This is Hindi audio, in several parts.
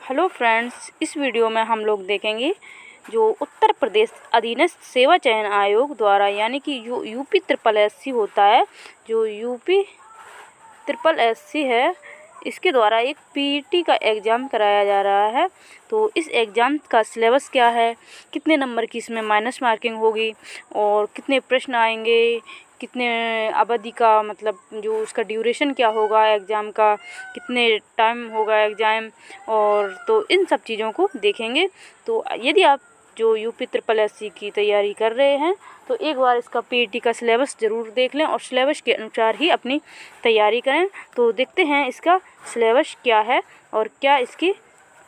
हेलो फ्रेंड्स, इस वीडियो में हम लोग देखेंगे जो उत्तर प्रदेश अधीनस्थ सेवा चयन आयोग द्वारा यानी कि यूपी ट्रिपल एससी होता है, जो यूपी ट्रिपल एससी है, इसके द्वारा एक पीईटी का एग्ज़ाम कराया जा रहा है। तो इस एग्ज़ाम का सिलेबस क्या है, कितने नंबर की इसमें माइनस मार्किंग होगी और कितने प्रश्न आएंगे, कितने अवधि का मतलब जो उसका ड्यूरेशन क्या होगा एग्ज़ाम का, कितने टाइम होगा एग्ज़ाम, और तो इन सब चीज़ों को देखेंगे। तो यदि आप जो यूपी ट्रिपल एससी की तैयारी कर रहे हैं तो एक बार इसका पीईटी का सिलेबस ज़रूर देख लें और सिलेबस के अनुसार ही अपनी तैयारी करें। तो देखते हैं इसका सिलेबस क्या है और क्या इसकी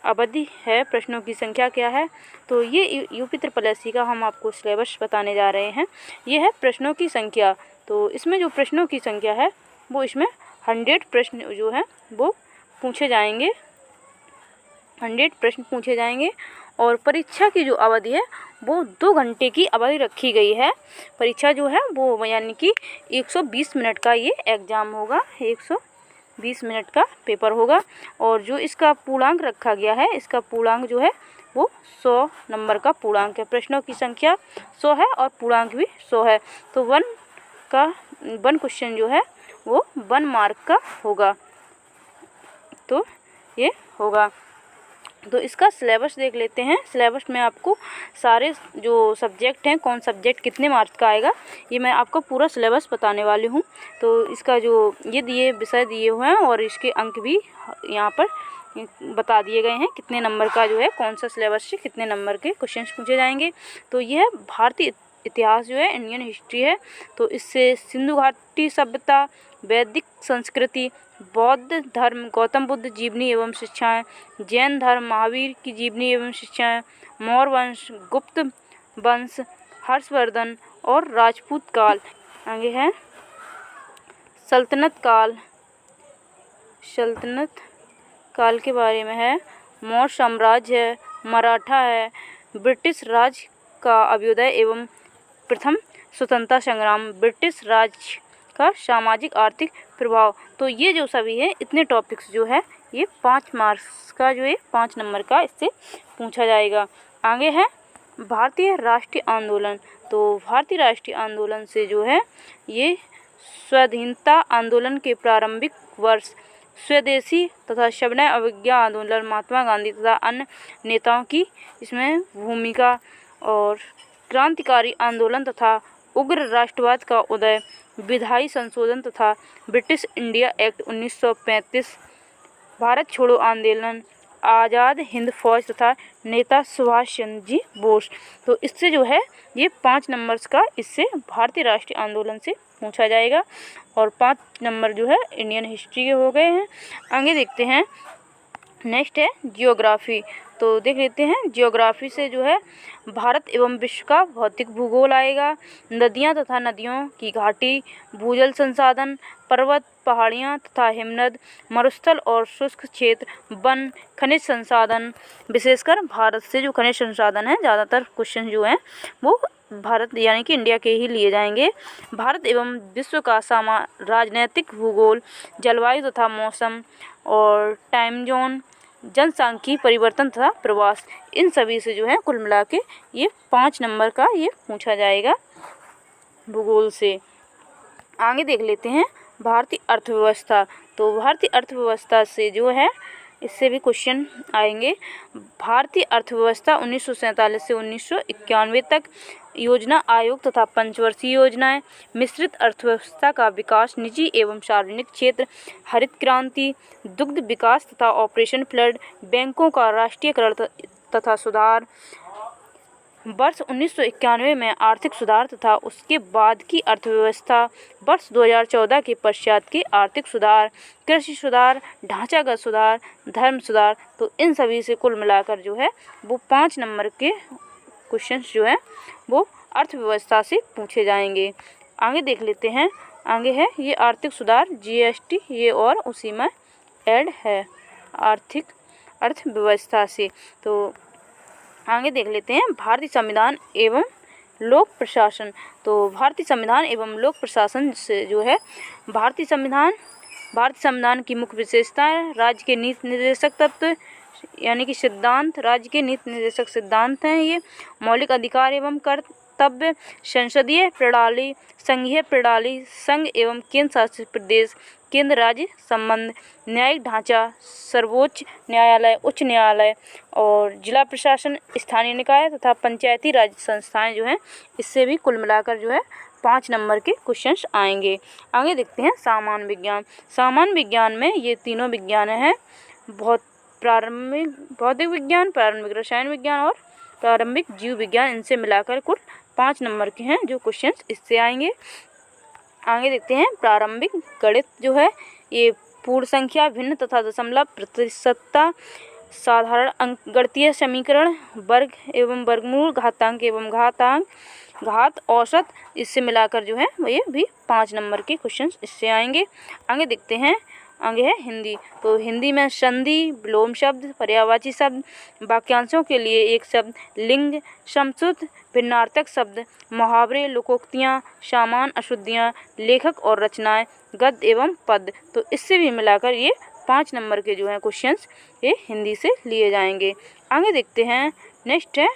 अवधि है, प्रश्नों की संख्या क्या है। तो ये यूपी ट्रिपल एससी का हम आपको सिलेबस बताने जा रहे हैं। ये है प्रश्नों की संख्या। तो इसमें जो प्रश्नों की संख्या है वो इसमें 100 प्रश्न जो हैं वो पूछे जाएंगे, 100 प्रश्न पूछे जाएंगे। और परीक्षा की जो अवधि है वो 2 घंटे की अवधि रखी गई है। परीक्षा जो है वो यानी कि 120 मिनट का ये एग्ज़ाम होगा, 120 मिनट का पेपर होगा। और जो इसका पूर्णांक रखा गया है, इसका पूर्णांक जो है वो 100 नंबर का पूर्णांक है। प्रश्नों की संख्या 100 है और पूर्णांक भी 100 है। तो 1 क्वेश्चन जो है वो 1 मार्क का होगा। तो ये होगा। तो इसका सिलेबस देख लेते हैं। सिलेबस में आपको सारे जो सब्जेक्ट हैं, कौन सब्जेक्ट कितने मार्क्स का आएगा, ये मैं आपको पूरा सिलेबस बताने वाली हूँ। तो इसका जो ये विषय दिए हुए हैं और इसके अंक भी यहाँ पर बता दिए गए हैं, कितने नंबर का जो है कौन सा सिलेबस से कितने नंबर के क्वेश्चंस पूछे जाएंगे। तो यह है भारतीय इतिहास जो है, इंडियन हिस्ट्री है। तो इससे सिंधु घाटी सभ्यता, वैदिक संस्कृति, बौद्ध धर्म, गौतम बुद्ध जीवनी एवं शिक्षाएं, जैन धर्म, महावीर की जीवनी एवं शिक्षाएं, मौर्य वंश, गुप्त वंश, हर्षवर्धन और राजपूत काल। आगे है सल्तनत काल के बारे में है। मौर्य साम्राज्य है, मराठा है, ब्रिटिश राज का अभ्युदय एवं प्रथम स्वतंत्रता संग्राम, ब्रिटिश राज का सामाजिक आर्थिक प्रभाव। तो ये जो सभी है, इतने टॉपिक्स जो है ये 5 मार्क्स का जो है 5 नंबर का इससे पूछा जाएगा। आगे है भारतीय राष्ट्रीय आंदोलन। तो भारतीय राष्ट्रीय आंदोलन से जो है ये स्वाधीनता आंदोलन के प्रारंभिक वर्ष, स्वदेशी तथा सविनय अवज्ञा आंदोलन, महात्मा गांधी तथा अन्य नेताओं की इसमें भूमिका, और क्रांतिकारी आंदोलन तथा उग्र राष्ट्रवाद का उदय, विधायी संशोधन तथा ब्रिटिश इंडिया एक्ट 1935, भारत छोड़ो आंदोलन, आज़ाद हिंद फौज तथा नेता सुभाष चंद्र जी बोस। तो इससे जो है ये 5 नंबर्स का इससे भारतीय राष्ट्रीय आंदोलन से पूछा जाएगा और 5 नंबर जो है इंडियन हिस्ट्री के हो गए हैं। आगे देखते हैं, नेक्स्ट है जियोग्राफी। तो देख लेते हैं जियोग्राफी से जो है भारत एवं विश्व का भौतिक भूगोल आएगा, नदियाँ तथा नदियों की घाटी, भूजल संसाधन, पर्वत, पहाड़ियाँ तथा हिमनद, मरुस्थल और शुष्क क्षेत्र, वन, खनिज संसाधन। विशेषकर भारत से जो खनिज संसाधन है, ज़्यादातर क्वेश्चन जो हैं वो भारत यानी कि इंडिया के ही लिए जाएंगे। भारत एवं विश्व का राजनैतिक भूगोल, जलवायु तथा मौसम और टाइम जोन, जनसांख्यिकी परिवर्तन तथा प्रवास। इन सभी से जो है कुल मिला के ये 5 नंबर का ये पूछा जाएगा भूगोल से। आगे देख लेते हैं भारतीय अर्थव्यवस्था। तो भारतीय अर्थव्यवस्था से जो है इससे भी क्वेश्चन आएंगे। भारतीय अर्थव्यवस्था 1947 से 1991 तक, योजना आयोग तथा पंचवर्षीय योजनाएं, मिश्रित अर्थव्यवस्था का विकास, निजी एवं सार्वजनिक क्षेत्र, हरित क्रांति, दुग्ध विकास तथा ऑपरेशन फ्लड, बैंकों का राष्ट्रीयकरण तथा सुधार, वर्ष 1991 में आर्थिक सुधार तथा उसके बाद की अर्थव्यवस्था, वर्ष 2014 के पश्चात के आर्थिक सुधार, कृषि सुधार, ढांचागत सुधार, धर्म सुधार। तो इन सभी से कुल मिलाकर जो है वो 5 नंबर के क्वेश्चंस जो हैं वो अर्थव्यवस्था से पूछे जाएंगे। आगे देख लेते हैं, आगे है ये आर्थिक सुधार, जीएसटी, ये और उसी में ऐड है आर्थिक अर्थव्यवस्था से। तो आगे देख लेते हैं भारतीय संविधान एवं लोक प्रशासन। तो भारतीय संविधान एवं लोक प्रशासन से जो है भारतीय संविधान भारतीय संविधान की मुख्य विशेषताएं, राज्य के नीति निर्देशक तत्व यानी कि सिद्धांत, राज्य के नीति निर्देशक सिद्धांत हैं ये। मौलिक अधिकार एवं कर्तव्य, संसदीय प्रणाली, संघीय प्रणाली, संघ एवं केंद्र शासित प्रदेश, केंद्र राज्य संबंध, न्यायिक ढांचा, सर्वोच्च न्यायालय, उच्च न्यायालय और जिला प्रशासन, स्थानीय निकाय तथा पंचायती राज संस्थाएं जो हैं, इससे भी कुल मिलाकर जो है 5 नंबर के क्वेश्चंस आएंगे। आगे देखते हैं सामान्य विज्ञान। सामान्य विज्ञान में ये तीनों विज्ञान हैं, प्रारंभिक भौतिक विज्ञान, प्रारंभिक रसायन विज्ञान और प्रारंभिक जीव विज्ञान, इनसे मिलाकर कुल 5 नंबर के हैं जो क्वेश्चंस इससे आएंगे। आगे देखते हैं प्रारंभिक गणित जो है, ये पूर्ण संख्या, भिन्न तथा दशमलव, प्रतिशतता, साधारण अंकगणितीय समीकरण, वर्ग एवं वर्गमूल, घातांक एवं घातांक, घात, औसत, इससे मिलाकर जो है ये भी 5 नंबर के क्वेश्चंस इससे आएंगे। आगे देखते हैं, आगे है हिंदी। तो हिंदी में संधि, विलोम शब्द, पर्यायवाची शब्द, वाक्यांशों के लिए एक शब्द, लिंग, समश्रुत, भिन्नार्थक शब्द, मुहावरे, लोकोक्तियाँ, सामान्य अशुद्धियाँ, लेखक और रचनाएं, गद्य एवं पद, तो इससे भी मिलाकर ये 5 नंबर के जो हैं क्वेश्चंस ये हिंदी से लिए जाएंगे। आगे देखते हैं, नेक्स्ट है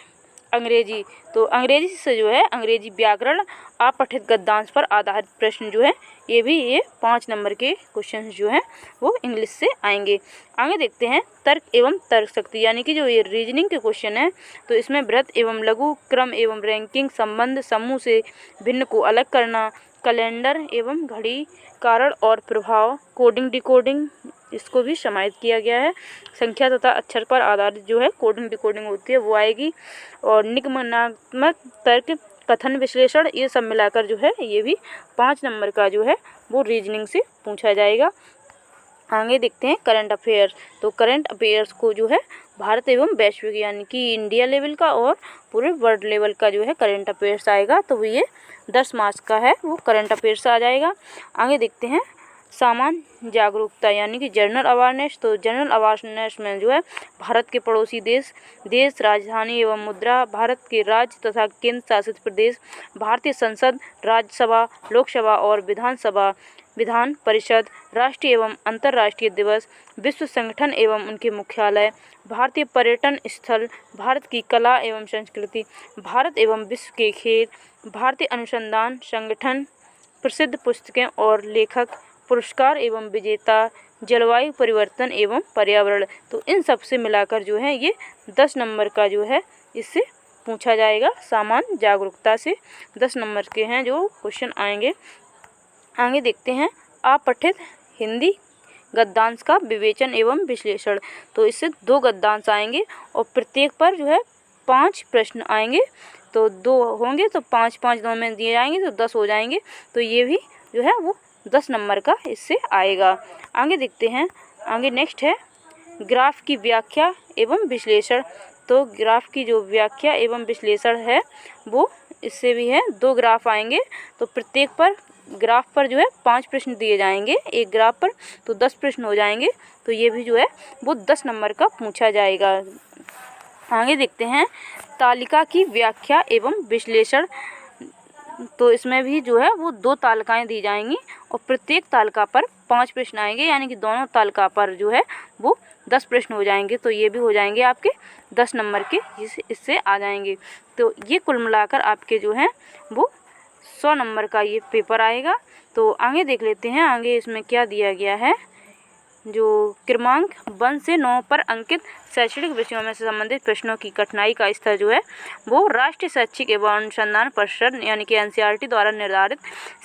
अंग्रेजी। तो अंग्रेजी से जो है अंग्रेजी व्याकरण, अपठित गद्यांश पर आधारित प्रश्न जो है ये 5 नंबर के क्वेश्चन जो हैं वो इंग्लिश से आएंगे। आगे देखते हैं तर्क एवं तर्क शक्ति, यानी कि जो ये रीजनिंग के क्वेश्चन है, तो इसमें वृहत एवं लघु, क्रम एवं रैंकिंग, संबंध, समूह से भिन्न को अलग करना, कैलेंडर एवं घड़ी, कारण और प्रभाव, कोडिंग डिकोडिंग, इसको भी समाहित किया गया है। संख्या तथा अक्षर पर आधारित जो है कोडिंग डिकोडिंग होती है वो आएगी। और निगमनात्मक तर्क, कथन विश्लेषण, ये सब मिलाकर जो है ये भी 5 नंबर का जो है वो रीजनिंग से पूछा जाएगा। आगे देखते हैं करंट अफेयर्स। तो करंट अफेयर्स को जो है भारत एवं वैश्विक यानी कि इंडिया लेवल का और पूरे वर्ल्ड लेवल का जो है करंट अफेयर्स आएगा, तो वो ये 10 मार्च का है वो करंट अफेयर्स आ जाएगा। आगे देखते हैं सामान्य जागरूकता यानी कि जनरल अवेयरनेस। तो जनरल अवेयरनेस में जो है भारत के पड़ोसी देश, राजधानी एवं मुद्रा, भारत के राज्य तथा केंद्र शासित प्रदेश, भारतीय संसद, राज्यसभा, लोकसभा और विधान परिषद, राष्ट्रीय एवं अंतर्राष्ट्रीय दिवस, विश्व संगठन एवं उनके मुख्यालय, भारतीय पर्यटन स्थल, भारत की कला एवं संस्कृति, भारत एवं विश्व के खेल, भारतीय अनुसंधान संगठन, प्रसिद्ध पुस्तकें और लेखक, पुरस्कार एवं विजेता, जलवायु परिवर्तन एवं पर्यावरण, तो इन सब से मिलाकर जो है ये 10 नंबर का जो है इससे पूछा जाएगा। सामान्य जागरूकता से 10 नंबर के हैं जो क्वेश्चन आएंगे। आगे देखते हैं अपठित हिंदी गद्यांश का विवेचन एवं विश्लेषण। तो इससे 2 गद्यांश आएंगे और प्रत्येक पर जो है 5 प्रश्न आएंगे। तो 2 होंगे तो 5-5 2 में दिए जाएंगे तो 10 हो जाएंगे। तो ये भी जो है वो 10 नंबर का इससे आएगा। आगे देखते हैं, आगे नेक्स्ट है ग्राफ की व्याख्या एवं विश्लेषण। तो ग्राफ की जो व्याख्या एवं विश्लेषण है वो इससे भी है, 2 ग्राफ आएंगे। तो प्रत्येक पर ग्राफ पर जो है 5 प्रश्न दिए जाएंगे, एक ग्राफ पर, तो 10 प्रश्न हो जाएंगे। तो ये भी जो है वो 10 नंबर का पूछा जाएगा। आगे देखते हैं तालिका की व्याख्या एवं विश्लेषण। तो इसमें भी जो है वो 2 तालिकाएं दी जाएंगी और प्रत्येक तालिका पर 5 प्रश्न आएंगे, यानी कि दोनों तालिका पर जो है वो 10 प्रश्न हो जाएंगे। तो ये भी हो जाएंगे आपके 10 नंबर के, इससे आ जाएंगे। तो ये कुल मिलाकर आपके जो हैं वो 100 नंबर का ये पेपर आएगा। तो आगे देख लेते हैं, आगे इसमें क्या दिया गया है। जो क्रमांक 1 से 9 पर अंकित शैक्षणिक विषयों में से संबंधित प्रश्नों की कठिनाई का स्तर जो है वो राष्ट्रीय शैक्षिक एवं अनुसंधान परिषद यानी कि NCERT द्वारा निर्धारित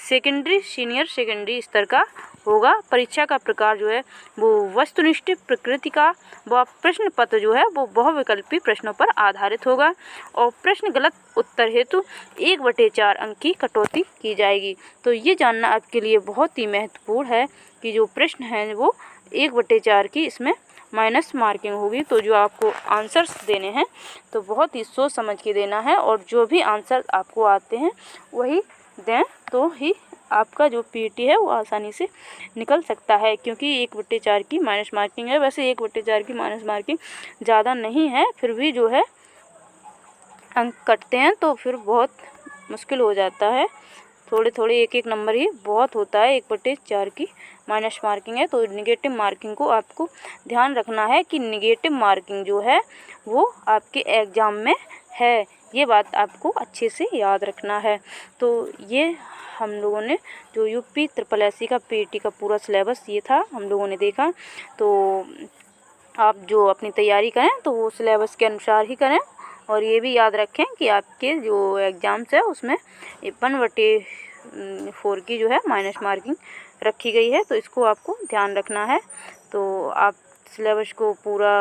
सेकेंडरी, सीनियर सेकेंडरी स्तर का होगा। परीक्षा का प्रकार जो है वो वस्तुनिष्ठ प्रकृति का व प्रश्न पत्र जो है वो बहुविकल्पी प्रश्नों पर आधारित होगा और प्रश्न गलत उत्तर हेतु 1/4 अंक की कटौती की जाएगी। तो ये जानना आपके लिए बहुत ही महत्वपूर्ण है कि जो प्रश्न हैं वो 1/4 की इसमें माइनस मार्किंग होगी। तो जो आपको आंसर्स देने हैं तो बहुत ही सोच समझ के देना है और जो भी आंसर आपको आते हैं वही दें, तो ही आपका जो PET है वो आसानी से निकल सकता है, क्योंकि 1/4 की माइनस मार्किंग है। वैसे 1/4 की माइनस मार्किंग ज़्यादा नहीं है, फिर भी जो है अंक कटते हैं तो फिर बहुत मुश्किल हो जाता है। थोड़े थोड़े 1-1 नंबर ही बहुत होता है 1/4 की माइनस मार्किंग है, तो निगेटिव मार्किंग को आपको ध्यान रखना है कि निगेटिव मार्किंग जो है वो आपके एग्ज़ाम में है। ये बात आपको अच्छे से याद रखना है। तो ये हम लोगों ने जो यूपी SSSC का पीटी का पूरा सिलेबस ये था, हम लोगों ने देखा। तो आप जो अपनी तैयारी करें तो वो सिलेबस के अनुसार ही करें, और ये भी याद रखें कि आपके जो एग्ज़ाम्स है उसमें 1/4 की जो है माइनस मार्किंग रखी गई है, तो इसको आपको ध्यान रखना है। तो आप सिलेबस को पूरा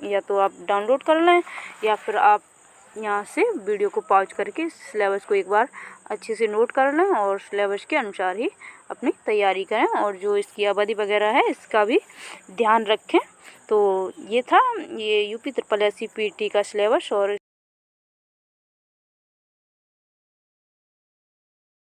या तो आप डाउनलोड कर लें या फिर आप यहाँ से वीडियो को पॉज करके सिलेबस को एक बार अच्छे से नोट कर लें और सिलेबस के अनुसार ही अपनी तैयारी करें, और जो इसकी अवधि वगैरह है इसका भी ध्यान रखें। तो ये था ये यूपी SSSC पीटी का सिलेबस और